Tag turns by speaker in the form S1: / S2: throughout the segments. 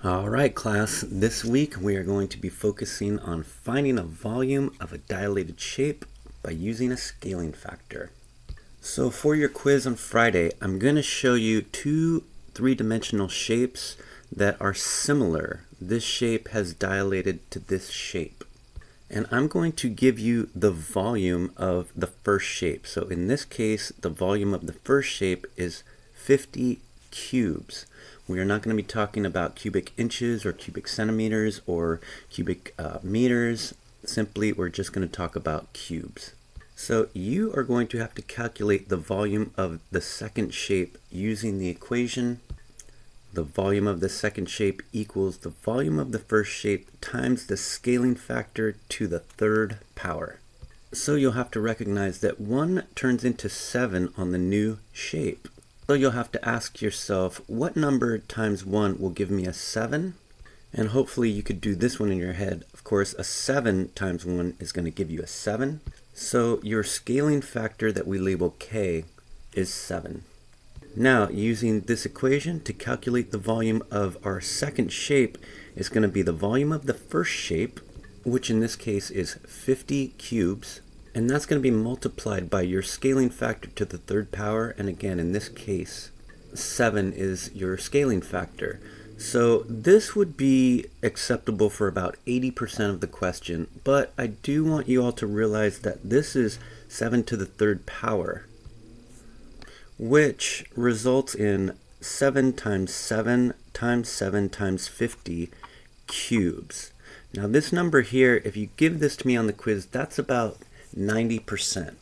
S1: All right, class, this week we are going to be focusing on finding a volume of a dilated shape by using a scaling factor. So for your quiz on Friday, I'm going to show you two three-dimensional shapes that are similar. This shape has dilated to this shape. And I'm going to give you the volume of the first shape. So in this case, the volume of the first shape is 50 cubes. We are not going to be talking about cubic inches or cubic centimeters or cubic meters. Simply, we're just going to talk about cubes. So you are going to have to calculate the volume of the second shape using the equation. The volume of the second shape equals the volume of the first shape times the scaling factor to the third power. So you'll have to recognize that 1 turns into 7 on the new shape. So you'll have to ask yourself, what number times 1 will give me a 7? And hopefully you could do this one in your head. Of course, a 7 times 1 is going to give you a 7. So your scaling factor that we label K is 7. Now, using this equation to calculate the volume of our second shape is going to be the volume of the first shape, which in this case is 50 cubes. And that's going to be multiplied by your scaling factor to the third power. And again, in this case, 7 is your scaling factor. So this would be acceptable for about 80% of the question. But I do want you all to realize that this is 7 to the third power, which results in 7 times 7 times 7 times 50 cubes. Now this number here, if you give this to me on the quiz, that's about 90%.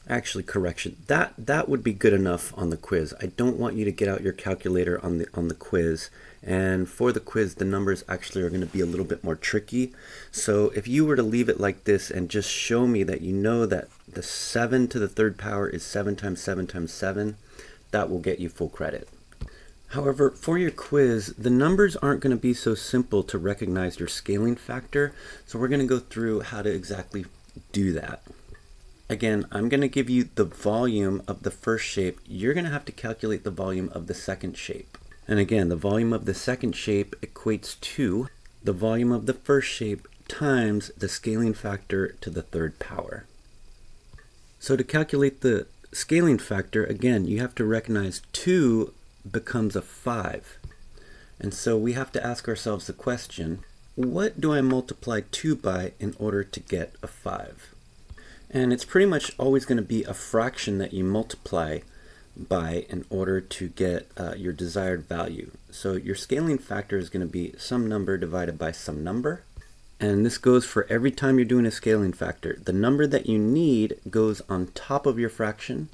S1: Actually, correction. That would be good enough on the quiz. I don't want you to get out your calculator on the quiz. And for the quiz, the numbers actually are going to be a little bit more tricky. So if you were to leave it like this and just show me that you know that the 7 to the third power is 7 times 7 times 7, that will get you full credit. However, for your quiz, the numbers aren't going to be so simple to recognize your scaling factor. So we're going to go through how to exactly do that. Again, I'm going to give you the volume of the first shape. You're going to have to calculate the volume of the second shape. And again, the volume of the second shape equates to the volume of the first shape times the scaling factor to the third power. So to calculate the scaling factor, again, you have to recognize 2 becomes a 5. And so we have to ask ourselves the question, what do I multiply 2 by in order to get a 5? And it's pretty much always going to be a fraction that you multiply by in order to get your desired value. So your scaling factor is going to be some number divided by some number. And this goes for every time you're doing a scaling factor. The number that you need goes on top of your fraction.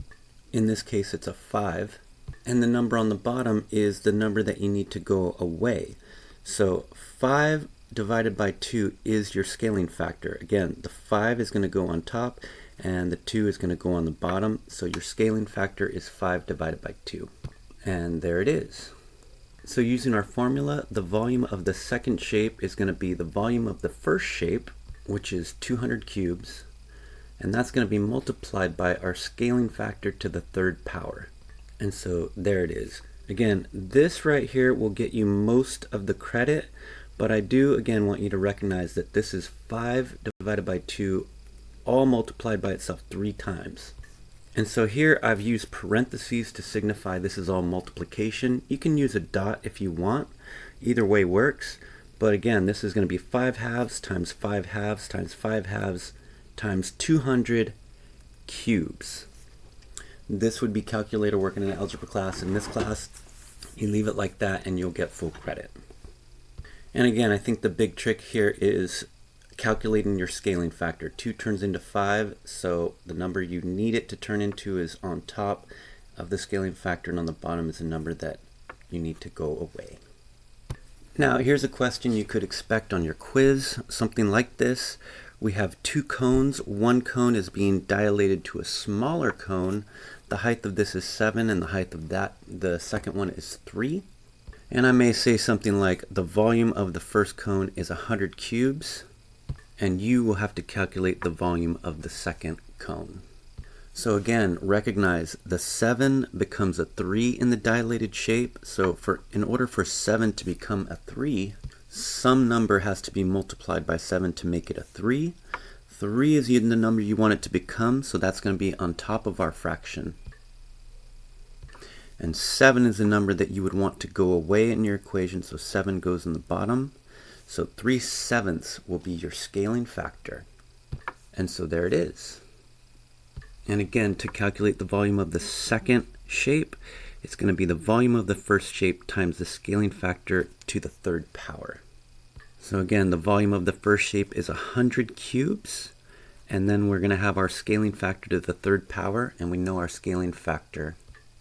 S1: In this case, it's a 5. And the number on the bottom is the number that you need to go away. So 5 divided by 2 is your scaling factor. Again, the 5 is going to go on top and the 2 is going to go on the bottom. So your scaling factor is 5 divided by 2. And there it is. So using our formula, the volume of the second shape is going to be the volume of the first shape, which is 200 cubes. And that's going to be multiplied by our scaling factor to the third power. And so there it is. Again, this right here will get you most of the credit. But I do, again, want you to recognize that this is 5 divided by 2, all multiplied by itself 3 times. And so here I've used parentheses to signify this is all multiplication. You can use a dot if you want. Either way works. But again, this is going to be 5 halves times 5 halves times 5 halves times 200 cubes. This would be calculator work in an algebra class. In this class, you leave it like that and you'll get full credit. And again, I think the big trick here is calculating your scaling factor. 2 turns into 5, so the number you need it to turn into is on top of the scaling factor, and on the bottom is the number that you need to go away. Now, here's a question you could expect on your quiz, something like this. We have 2 cones. One cone is being dilated to a smaller cone. The height of this is 7, and the height of the second one is 3. And I may say something like the volume of the first cone is 100 cubes, and you will have to calculate the volume of the second cone. So again, recognize the 7 becomes a 3 in the dilated shape. So in order for 7 to become a 3, some number has to be multiplied by 7 to make it a 3. 3 is the number you want it to become, so that's going to be on top of our fraction. And 7 is the number that you would want to go away in your equation, so 7 goes in the bottom. So 3/7 will be your scaling factor. And so there it is. And again, to calculate the volume of the second shape, it's going to be the volume of the first shape times the scaling factor to the third power. So again, the volume of the first shape is 100 cubes, and then we're going to have our scaling factor to the third power, and we know our scaling factor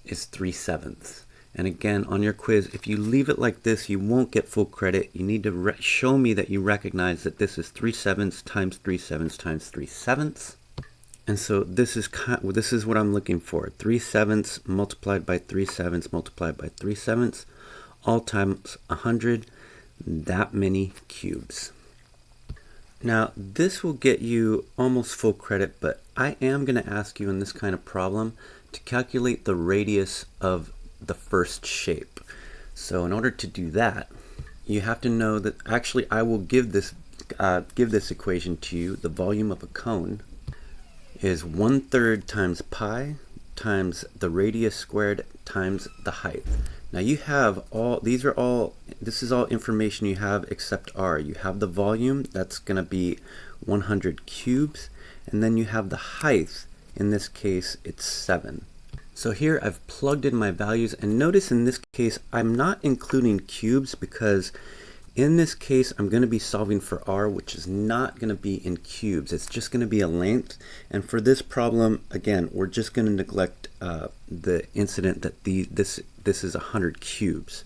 S1: is 3/7. And again, on your quiz, if you leave it like this, you won't get full credit. You need to show me that you recognize that this is 3/7 times 3/7 times 3/7. And so this is what I'm looking for. 3/7 multiplied by 3/7 multiplied by 3/7, all times 100, that many cubes. Now, this will get you almost full credit, but I am going to ask you in this kind of problem to calculate the radius of the first shape. So in order to do that, you have to know that actually I will give this equation to you. The volume of a cone is 1/3 times pi times the radius squared times the height. Now you have this is all information you have except r. You have the volume, that's going to be 100 cubes, and then you have the height. In this case, it's 7. So here I've plugged in my values, and notice in this case I'm not including cubes because in this case I'm going to be solving for r, which is not going to be in cubes. It's just going to be a length, and for this problem, again, we're just going to neglect the incident that this is 100 cubes.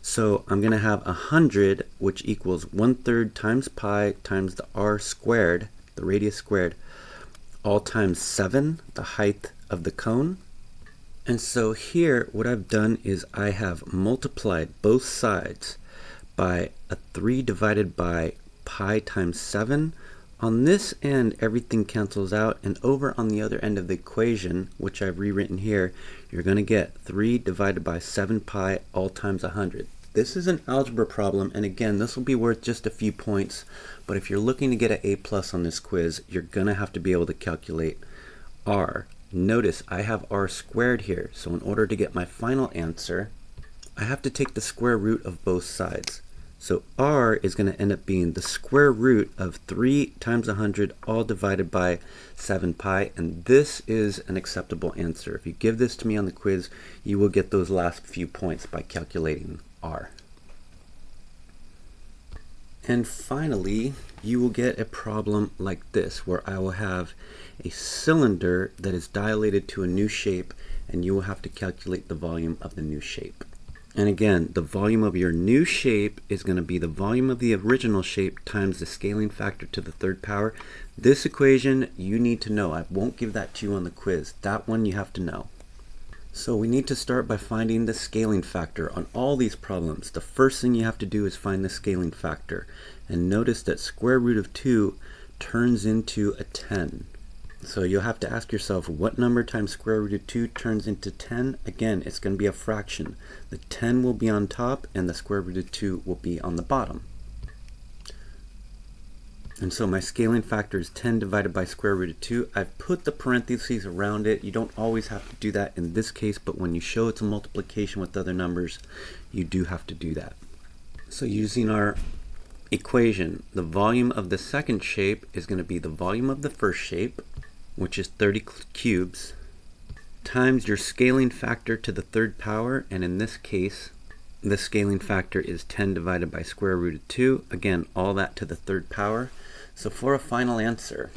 S1: So I'm going to have 100, which equals 1/3 times pi times the r squared, the radius squared, all times 7, the height of the cone. And so here what I've done is I have multiplied both sides by a 3 divided by pi times 7. On this end, everything cancels out, and over on the other end of the equation, which I've rewritten here, you're going to get 3 divided by 7 pi all times 100. This is an algebra problem, and again, this will be worth just a few points, but if you're looking to get an A+ on this quiz, you're going to have to be able to calculate r. Notice I have r squared here, so in order to get my final answer, I have to take the square root of both sides. So r is going to end up being the square root of 3 times 100 all divided by 7 pi, and this is an acceptable answer. If you give this to me on the quiz, you will get those last few points by calculating r. And finally, you will get a problem like this, where I will have a cylinder that is dilated to a new shape, and you will have to calculate the volume of the new shape. And again, the volume of your new shape is going to be the volume of the original shape times the scaling factor to the third power. This equation you need to know. I won't give that to you on the quiz. That one you have to know. So we need to start by finding the scaling factor on all these problems. The first thing you have to do is find the scaling factor. And notice that square root of 2 turns into a 10. So you'll have to ask yourself, what number times square root of 2 turns into 10? Again, it's going to be a fraction. The 10 will be on top, and the square root of 2 will be on the bottom. And so my scaling factor is 10 divided by square root of 2. I've put the parentheses around it. You don't always have to do that in this case, but when you show it's a multiplication with other numbers, you do have to do that. So using our equation, the volume of the second shape is going to be the volume of the first shape, which is 30 cubes, times your scaling factor to the third power, and in this case, the scaling factor is 10 divided by square root of 2. Again, all that to the third power. So for a final answer,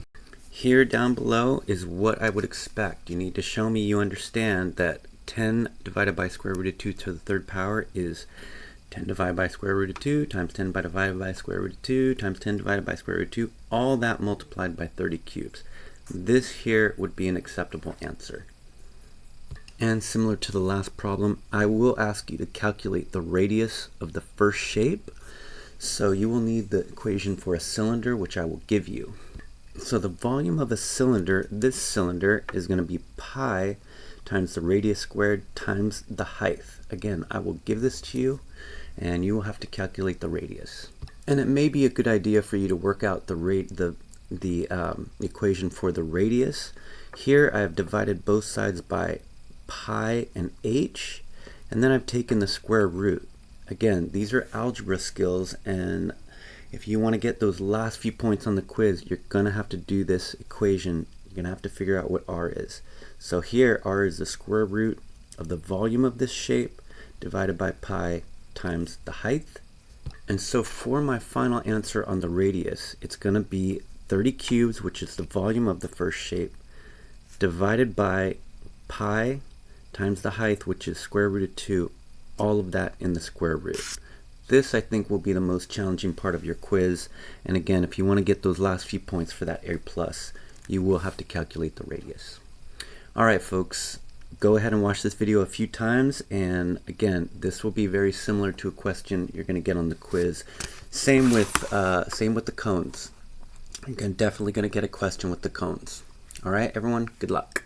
S1: here down below is what I would expect. You need to show me you understand that 10 divided by square root of 2 to the third power is 10 divided by square root of 2 times 10 divided by square root of 2 times 10 divided by square root of 2, all that multiplied by 30 cubes. This here would be an acceptable answer. And similar to the last problem, I will ask you to calculate the radius of the first shape. So you will need the equation for a cylinder, which I will give you. So the volume of a cylinder, this cylinder, is going to be pi times the radius squared times the height. Again, I will give this to you, and you will have to calculate the radius. And it may be a good idea for you to work out the equation for the radius. Here I have divided both sides by pi and h, and then I've taken the square root. Again, these are algebra skills, and if you want to get those last few points on the quiz, you're going to have to do this equation. You're going to have to figure out what r is. So here, r is the square root of the volume of this shape divided by pi times the height. And so for my final answer on the radius, it's going to be 30 cubes, which is the volume of the first shape, divided by pi times the height, which is square root of 2, all of that in the square root. This, I think, will be the most challenging part of your quiz. And again, if you want to get those last few points for that A+, you will have to calculate the radius. All right, folks, go ahead and watch this video a few times. And again, this will be very similar to a question you're going to get on the quiz. Same with the cones. Again, definitely going to get a question with the cones. All right, everyone, good luck.